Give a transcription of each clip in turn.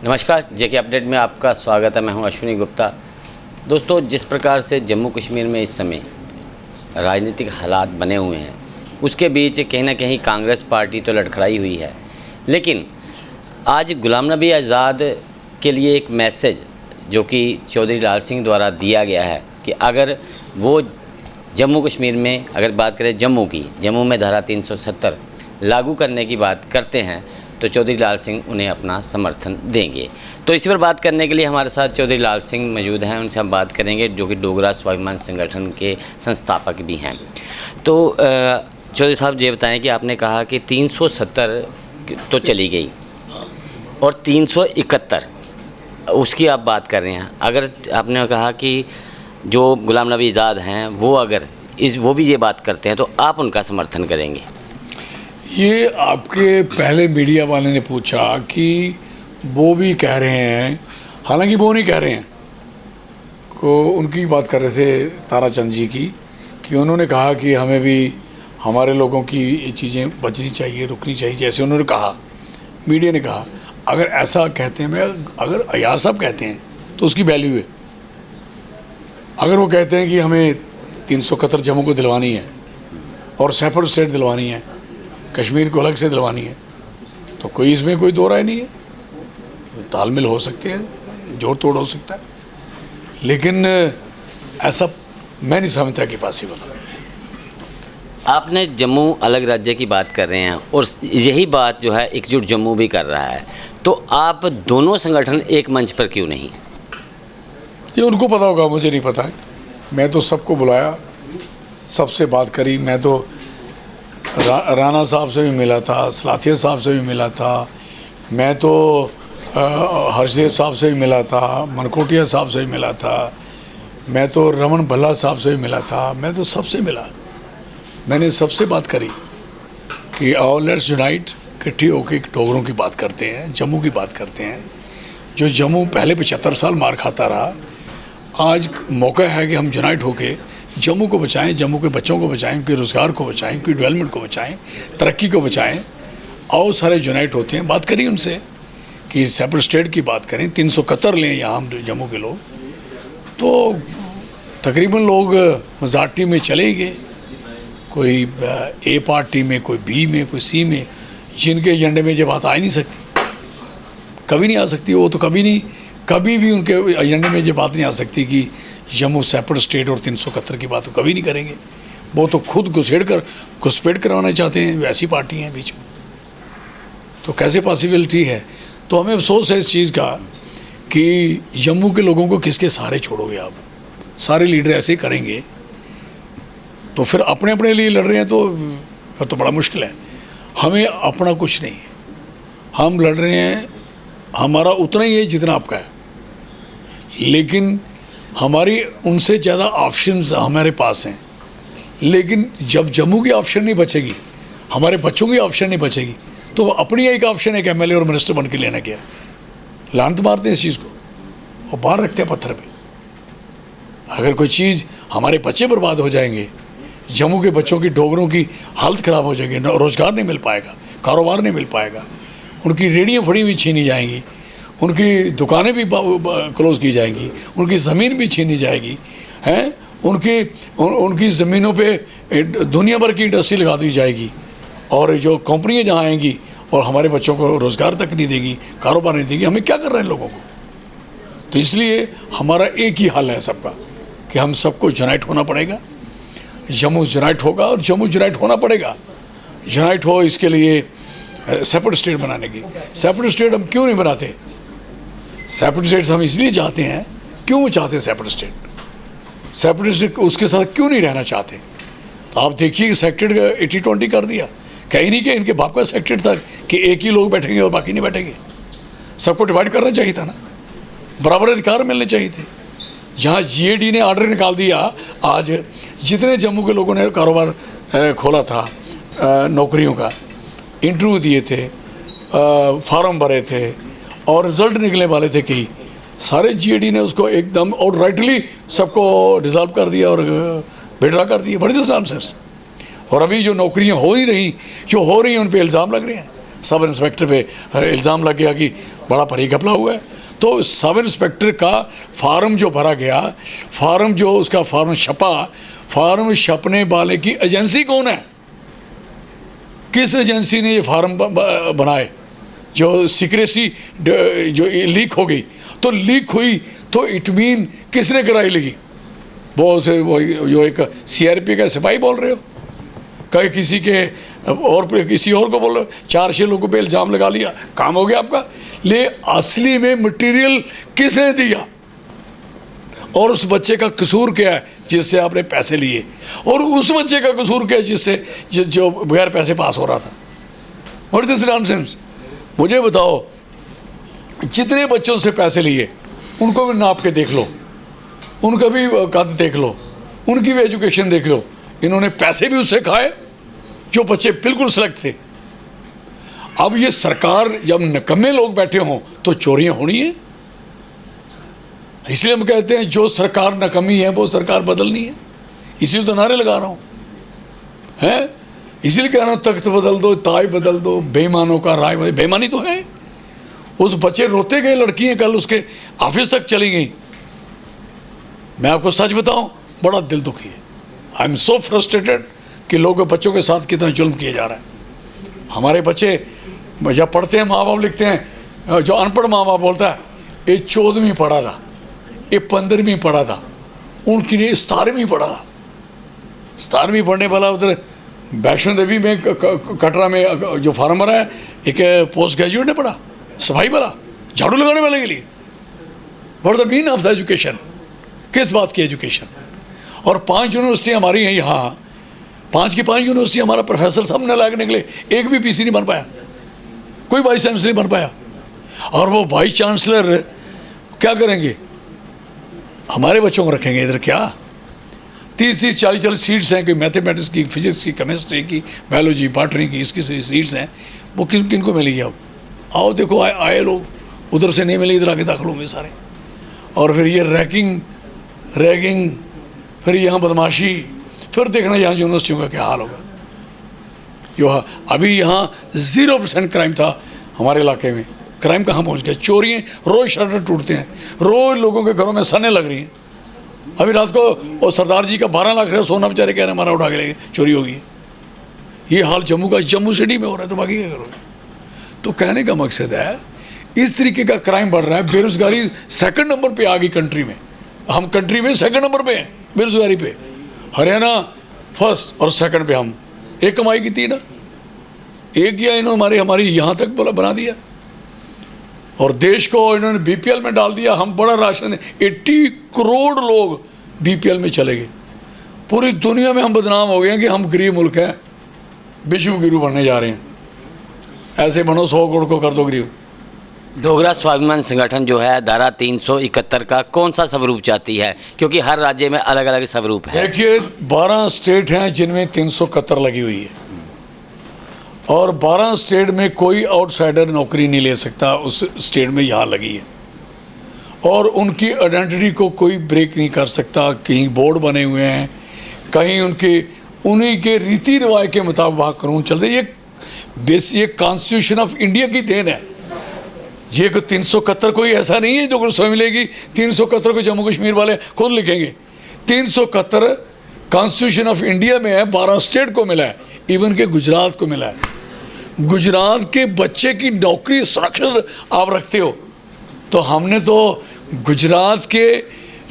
नमस्कार, जेके अपडेट में आपका स्वागत है। मैं हूं अश्विनी गुप्ता। दोस्तों, जिस प्रकार से जम्मू कश्मीर में इस समय राजनीतिक हालात बने हुए हैं, उसके बीच कहीं ना कहीं कांग्रेस पार्टी तो लड़खड़ाई हुई है, लेकिन आज गुलाम नबी आज़ाद के लिए एक मैसेज जो कि चौधरी लाल सिंह द्वारा दिया गया है कि अगर वो जम्मू कश्मीर में अगर बात करें जम्मू में धारा 370 लागू करने की बात करते हैं तो चौधरी लाल सिंह उन्हें अपना समर्थन देंगे। तो इसी पर बात करने के लिए हमारे साथ चौधरी लाल सिंह मौजूद हैं, उनसे हम बात करेंगे, जो कि डोगरा स्वाभिमान संगठन के संस्थापक भी हैं। तो चौधरी साहब ये बताएं कि आपने कहा कि 370 तो चली गई और 371 उसकी आप बात कर रहे हैं। अगर आपने कहा कि जो गुलाम नबी आज़ाद हैं वो भी ये बात करते हैं तो आप उनका समर्थन करेंगे? ये आपके पहले मीडिया वाले ने पूछा कि वो भी कह रहे हैं, हालांकि वो नहीं कह रहे हैं, को उनकी बात कर रहे थे ताराचंद जी की, कि उन्होंने कहा कि हमें भी हमारे लोगों की ये चीज़ें बचनी चाहिए, रुकनी चाहिए, जैसे उन्होंने कहा, मीडिया ने कहा। अगर ऐसा कहते हैं, मैं अगर अयाज साहब कहते हैं तो उसकी वैल्यू है। अगर वो कहते हैं कि हमें 371 जम्मू को दिलवानी है और सेपरेट स्टेट दिलवानी है, कश्मीर को अलग से दिलवानी है, तो कोई इसमें कोई दो राय नहीं है। तालमेल हो सकते हैं, जोड़ तोड़ हो सकता है, लेकिन ऐसा मैं नहीं समझता कि पॉसिबल है। आपने जम्मू अलग राज्य की बात कर रहे हैं और यही बात जो है एकजुट जम्मू भी कर रहा है, तो आप दोनों संगठन एक मंच पर क्यों नहीं? ये उनको पता होगा, मुझे नहीं पता है। मैं तो सबको बुलाया, सबसे बात करी। मैं तो राणा साहब से भी मिला था, सलाथिया साहब से भी मिला था, मैं तो हर्षदेव साहब से भी मिला था, मनकोटिया साहब से भी मिला था, मैं तो रमन भल्ला साहब से भी मिला था, मैं तो सबसे मिला। मैंने सबसे बात करी कि आओ लेट्स यूनाइट, इकट्ठी होकर डोगरों की बात करते हैं, जम्मू की बात करते हैं। जो जम्मू पहले 75 साल मार खाता रहा, आज मौका है कि हम यूनाइट होकर जम्मू को बचाएं, जम्मू के बच्चों को बचाएं, उनके रोज़गार को बचाएं, उनकी डेवलपमेंट को बचाएं, तरक्की को बचाएं। आओ सारे यूनाइट होते हैं। बात करिए उनसे कि सेपरेट स्टेट की बात करें, 371 लें यहाँ हम जम्मू के लोग, तो तकरीबन लोग मजाटी में चले ही गए। कोई ए पार्टी में, कोई बी में, कोई सी में, जिनके एजेंडे में ये बात आ ही नहीं सकती, कभी नहीं आ सकती। वो तो कभी भी उनके एजेंडे में ये बात नहीं आ सकती कि जम्मू सेपरेट स्टेट और 371 की बात तो कभी नहीं करेंगे। वो तो खुद घुसपैठ करवाना चाहते हैं, वैसी पार्टी हैं बीच में, तो कैसे पॉसिबिलिटी है? तो हमें अफसोस है इस चीज़ का कि जम्मू के लोगों को किसके सहारे छोड़ोगे आप? सारे लीडर ऐसे करेंगे तो फिर अपने अपने लिए लड़ रहे हैं, तो फिर तो बड़ा मुश्किल है। हमें अपना कुछ नहीं है, हम लड़ रहे हैं, हमारा उतना ही है जितना आपका है, लेकिन हमारी उनसे ज़्यादा ऑप्शंस हमारे पास हैं। लेकिन जब जम्मू की ऑप्शन नहीं बचेगी, हमारे बच्चों की ऑप्शन नहीं बचेगी, तो अपनी एक ऑप्शन है कि एमएलए और मिनिस्टर बन के लेना क्या? लानत मारते हैं इस चीज़ को और बाहर रखते हैं पत्थर पे। अगर कोई चीज़, हमारे बच्चे बर्बाद हो जाएंगे, जम्मू के बच्चों की, डोगरों की हालत ख़राब हो जाएगी, रोज़गार नहीं मिल पाएगा, कारोबार नहीं मिल पाएगा, उनकी रेडियाँ फड़ी भी छीनी जाएंगी, उनकी दुकानें भी क्लोज़ की जाएंगी, उनकी ज़मीन भी छीनी जाएगी, हैं, उनकी ज़मीनों पे दुनिया भर की इंडस्ट्री लगा दी जाएगी, और जो कंपनियां जहाँ आएंगी और हमारे बच्चों को रोज़गार तक नहीं देगी, कारोबार नहीं देगी। हमें क्या कर रहे हैं लोगों को? तो इसलिए हमारा एक ही हल है सबका कि हम सबको यूनाइट होना पड़ेगा। जम्मू यूनाइट होगा और जम्मू यूनाइट होना पड़ेगा। यूनाइट हो इसके लिए सेपरेट स्टेट बनाने की। सेपरेट स्टेट हम क्यों नहीं बनाते? सेपरेट स्टेट हम इसलिए चाहते हैं, क्यों चाहते हैं सेपरेट स्टेट? सेपरेट स्टेट उसके साथ क्यों नहीं रहना चाहते? तो आप देखिए कि सेक्टेड 80-20 कर दिया। कहीं नहीं कि इनके बाप का सेक्टेड था कि एक ही लोग बैठेंगे और बाकी नहीं बैठेंगे। सबको डिवाइड करना चाहिए था ना, बराबर अधिकार मिलने चाहिए थे। जहाँ जीएडी ने ऑर्डर निकाल दिया, आज जितने जम्मू के लोगों ने कारोबार खोला था, नौकरियों का इंटरव्यू दिए थे, फार्म भरे थे और रिज़ल्ट निकलने वाले थे, कई सारे जीएडी ने उसको एकदम और राइटली सबको डिसॉल्व कर दिया और विड्रॉ कर दिए। बड़े दिस आंसर्स। और अभी जो नौकरियां हो ही रही, जो हो रही हैं, उन पे इल्ज़ाम लग रहे हैं। सब इंस्पेक्टर पे इल्ज़ाम लग गया कि बड़ा परी घपला हुआ है। तो सब इंस्पेक्टर का फार्म जो भरा गया, फार्म जो उसका फार्म छपा, फार्म छपने वाले की एजेंसी कौन है? किस एजेंसी ने ये फार्म बनाए? जो सीक्रेसी जो लीक हो गई, तो लीक हुई तो इट मीन किसने कराई लगी? वो जो एक CRP का सिपाही बोल रहे हो, कहीं किसी के और किसी और को बोल रहे हो, 4-6 लोगों पे इल्ज़ाम लगा लिया, काम हो गया आपका। ले असली में मटेरियल किसने दिया और उस बच्चे का कसूर क्या है जिससे आपने पैसे लिए, और उस बच्चे का कसूर क्या है जिससे जो बगैर पैसे पास हो रहा था? What is this nonsense? मुझे बताओ, जितने बच्चों से पैसे लिए उनको भी नाप के देख लो, उनका भी कद देख लो, उनकी भी एजुकेशन देख लो। इन्होंने पैसे भी उससे खाए जो बच्चे बिल्कुल सेलेक्ट थे। अब ये सरकार जब निकम्मे लोग बैठे हों तो चोरियां होनी है। इसलिए हम कहते हैं जो सरकार निकम्मी है वो सरकार बदलनी है। इसीलिए तो नारे लगा रहा हूँ, हैं? इसलिए कह रहा हूँ तख्त बदल दो, ताज बदल दो, बेईमानों का राय बदल। बेईमानी तो है। उस बच्चे रोते गए, लड़कियाँ कल उसके ऑफिस तक चली गई। मैं आपको सच बताऊं, बड़ा दिल दुखी है। आई एम सो फ्रस्ट्रेटेड कि लोगों बच्चों के साथ कितना जुल्म किया जा रहा है। हमारे बच्चे जब पढ़ते हैं, माँ बाप लिखते हैं, जो अनपढ़ माँ बाप बोलता है ये 14वीं पढ़ा था, ये 15वीं पढ़ा था, उनकी ने 17वीं पढ़ा था। 17वीं पढ़ने वाला उधर वैष्णो देवी में कटरा में जो फार्म भरा है, एक पोस्ट ग्रेजुएट ने पढ़ा, सफाई वाला, झाड़ू लगाने वाले के लिए। What the mean of the education? किस बात की एजुकेशन? और 5 यूनिवर्सिटी हमारी हैं यहाँ, 5 की 5 यूनिवर्सिटी हमारा प्रोफेसर सब नालायक निकले, एक भी PC नहीं बन पाया, कोई वाइस चांसलर नहीं बन पाया। और वो वाइस चांसलर क्या करेंगे? हमारे बच्चों को रखेंगे इधर क्या? 30-30, 40-40 सीट्स हैं कि मैथमेटिक्स की, फिजिक्स की, केमिस्ट्री की, बायोलॉजी, बॉटनी की, इसकी सीट्स हैं। वो किन को मिलेगी? आओ देखो, आए लोग उधर से नहीं मिले, इधर आके दाखिल होंगे सारे। और फिर ये रैगिंग, फिर यहाँ बदमाशी, फिर देखना यहाँ यूनिवर्सिटियों का क्या हाल होगा। जो अभी यहाँ 0% क्राइम था हमारे इलाके में, क्राइम कहाँ पहुँच गया? चोरियाँ, रोज़ शटर टूटते हैं, रोज़ लोगों के घरों में सने लग रही हैं। अभी रात को वो सरदार जी का 12 लाख रहा सोना बेचारे कह रहे हैं हमारा उठा के लेंगे, चोरी हो गई। ये हाल जम्मू सिटी में हो रहा है, तो बाकी क्या करोगे? तो कहने का मकसद है इस तरीके का क्राइम बढ़ रहा है। बेरोजगारी 2nd नंबर पे आ गई कंट्री में। हम कंट्री में 2nd नंबर पे हैं बेरोजगारी पे। हरियाणा 1st और 2nd पे हम। एक कमाई की 3 एक किया इन्होंने, हमारी यहाँ तक बना दिया, और देश को इन्होंने BPL में डाल दिया। हम बड़ा राशन, 80 करोड़ लोग BPL में चले गए। पूरी दुनिया में हम बदनाम हो गए हैं कि हम गरीब मुल्क हैं, विश्व गुरु बनने जा रहे हैं। ऐसे बनो 100 करोड़ को कर दो गरीब। डोगरा स्वाभिमान संगठन जो है धारा 371 का कौन सा स्वरूप चाहती है? क्योंकि हर राज्य में अलग अलग स्वरूप है। देखिए 12 स्टेट हैं जिनमें 371 लगी हुई है, और 12 स्टेट में कोई आउटसाइडर नौकरी नहीं ले सकता। उस स्टेट में यहाँ लगी है, और उनकी आइडेंटिटी को कोई ब्रेक नहीं कर सकता। कहीं बोर्ड बने हुए हैं, कहीं उन्हीं के रीति रिवाज के मुताबिक वहाँ कानून चलते। ये कॉन्स्टिट्यूशन ऑफ इंडिया की देन है। ये 371 कोई ऐसा नहीं है जो स्वयं मिलेगी। 371 को जम्मू कश्मीर वाले खुद लिखेंगे। 371 कॉन्स्टिट्यूशन ऑफ इंडिया में है, 12 स्टेट को मिला है, इवन के गुजरात को मिला है। गुजरात के बच्चे की नौकरी सुरक्षित आप रखते हो, तो हमने तो गुजरात के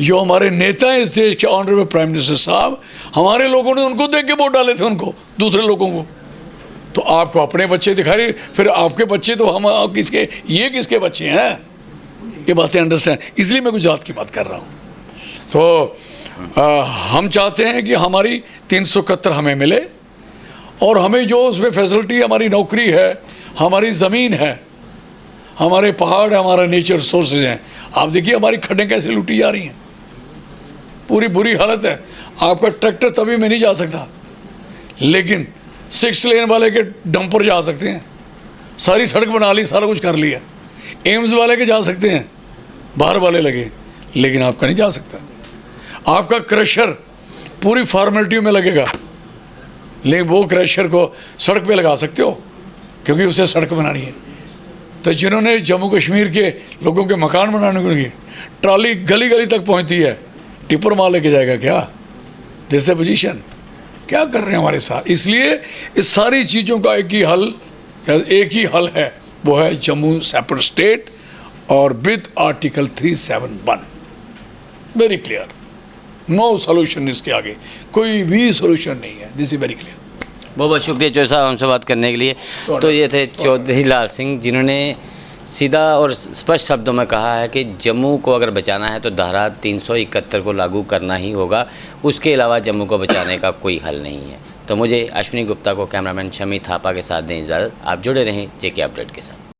जो हमारे नेता हैं इस देश के, ऑनरेबल प्राइम मिनिस्टर साहब, हमारे लोगों ने उनको देख के वोट डाले थे, उनको, दूसरे लोगों को। तो आपको अपने बच्चे दिखा रही, फिर आपके बच्चे तो हम किसके, ये किसके बच्चे हैं? ये बातें अंडरस्टैंड, इसलिए मैं गुजरात की बात कर रहा हूँ। तो हम चाहते हैं कि हमारी 371 हमें मिले, और हमें जो उसमें फैसिलिटी, हमारी नौकरी है, हमारी ज़मीन है, हमारे पहाड़ है, हमारा नेचर रिसोर्सेज हैं। आप देखिए हमारी खड्डें कैसे लूटी जा रही हैं, पूरी बुरी हालत है। आपका ट्रैक्टर तभी में नहीं जा सकता, लेकिन 6 लेन वाले के डंपर जा सकते हैं। सारी सड़क बना ली, सारा कुछ कर लिया। एम्स वाले के जा सकते हैं, बाहर वाले लगे, लेकिन आपका नहीं जा सकता। आपका क्रशर पूरी फॉर्मेलिटी में लगेगा, लेकिन वो क्रशर को सड़क पे लगा सकते हो, क्योंकि उसे सड़क बनानी है। तो जिन्होंने जम्मू कश्मीर के लोगों के मकान बनाने को, ट्राली गली गली तक पहुंचती है, टिप्पर मार लेके जाएगा क्या? This A position. क्या कर रहे हैं हमारे साथ? इसलिए इस सारी चीज़ों का एक ही हल है, वो है जम्मू सेपरेट स्टेट और with article 371। Very clear, no solution. इसके आगे कोई भी सोल्यूशन नहीं है। This is very clear. बहुत बहुत शुक्रिया चौधरी साहब हमसे बात करने के लिए। तो ये थे चौधरी लाल सिंह, जिन्होंने सीधा और स्पष्ट शब्दों में कहा है कि जम्मू को अगर बचाना है तो धारा 371 को लागू करना ही होगा, उसके अलावा जम्मू को बचाने का कोई हल नहीं है। तो मुझे अश्विनी गुप्ता को कैमरामैन शमी थापा के साथ दें इजाज़त। आप जुड़े रहें जेके अपडेट के साथ।